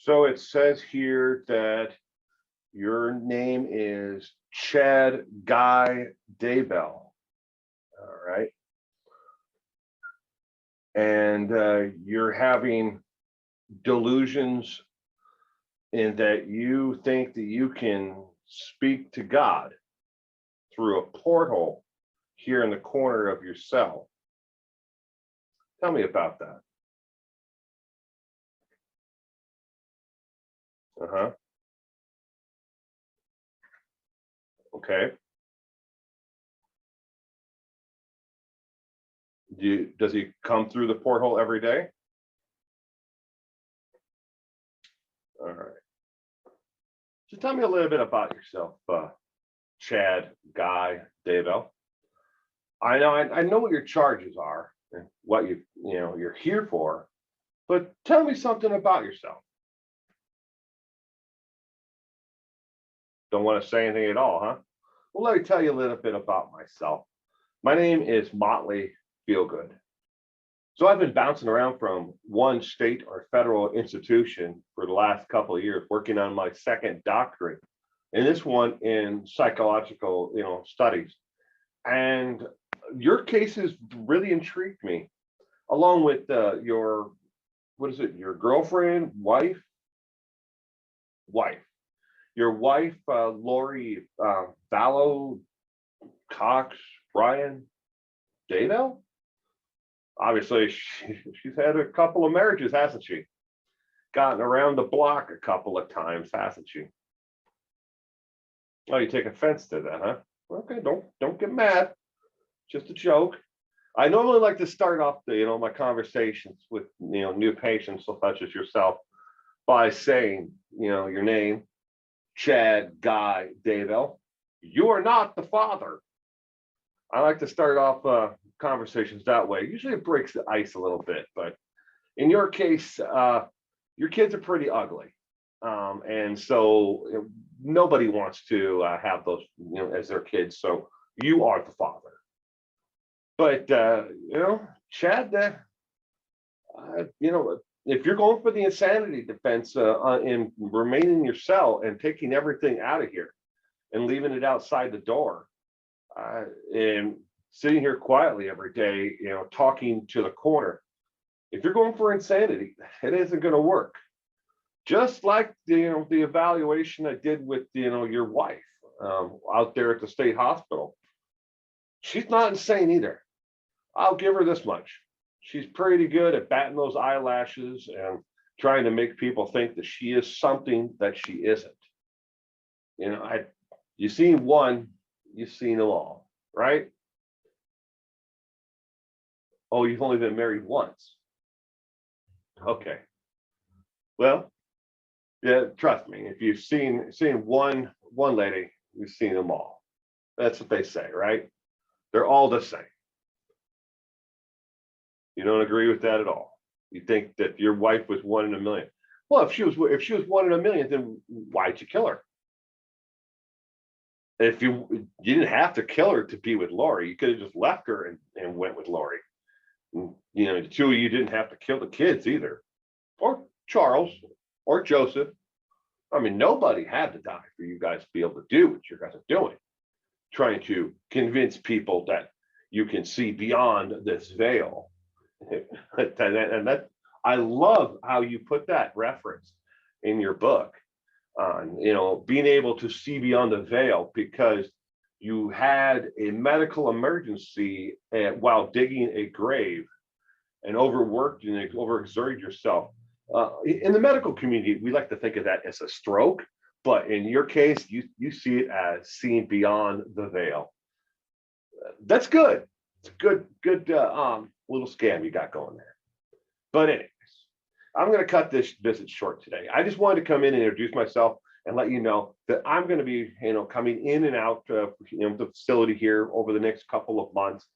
So it says here that your name is Chad Guy Daybell. All right. And you're having delusions in that you think that you can speak to God through a porthole here in the corner of your cell. Tell me about that. Uh-huh. Okay. Does he come through the porthole every day? All right. So tell me a little bit about yourself, Chad Guy Daybell. I know what your charges are and what you're here for, but tell me something about yourself. Don't want to say anything at all, huh? Well, let me tell you a little bit about myself. My name is Motley Feelgood. So I've been bouncing around from one state or federal institution for the last couple of years, working on my second doctorate, and this one in psychological, studies. And your cases really intrigued me, along with your, what is it, your girlfriend, wife, your wife, Lori Vallow Cox Bryan Daybell. Obviously, she's had a couple of marriages, hasn't she? Gotten around the block a couple of times, hasn't she? Oh, you take offense to that, huh? Okay, don't get mad. Just a joke. I normally like to start off my conversations with new patients such as yourself by saying your name, Chad Guy Daybell. You are not the father. I like to start off conversations that way. Usually it breaks the ice a little bit, but in your case, your kids are pretty ugly. And so nobody wants to have those, as their kids. So you are the father. But, Chad, if you're going for the insanity defense in remaining in your cell and taking everything out of here and leaving it outside the door, and sitting here quietly every day, talking to the corner, if you're going for insanity, it isn't going to work. Just like the evaluation I did with your wife out there at the state hospital. She's not insane either. I'll give her this much. She's pretty good at batting those eyelashes and trying to make people think that she is something that she isn't. You've seen one, you've seen them all, right? Oh, you've only been married once. Okay. Well, yeah, trust me. If you've seen one lady, you've seen them all. That's what they say, right? They're all the same. You don't agree with that at all. You think that your wife was one in a million. Well, if she was one in a million, then why'd you kill her? If you didn't have to kill her to be with Lori, you could have just left her and went with Lori. The two of you didn't have to kill the kids either, or Charles, or Joseph. I mean, nobody had to die for you guys to be able to do what you guys are doing, trying to convince people that you can see beyond this veil. And that I love how you put that reference in your book on being able to see beyond the veil, because you had a medical emergency while digging a grave and overworked and overexerted yourself. In the medical community, we like to think of that as a stroke, but in your case, you see it as seeing beyond the veil. That's good. It's a good little scam you got going there. But anyways, I'm going to cut this visit short today. I just wanted to come in and introduce myself and let you know that I'm going to be, coming in and out of the facility here over the next couple of months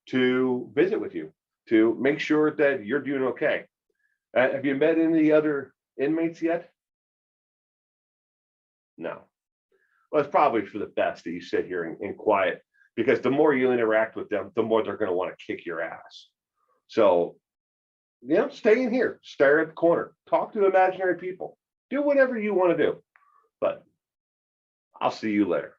to visit with you, to make sure that you're doing okay. Have you met any of the other inmates yet? No. Well, it's probably for the best that you sit here in quiet, because the more you interact with them, the more they're going to want to kick your ass. So, stay in here, stare at the corner, talk to imaginary people. Do whatever you want to do. But I'll see you later.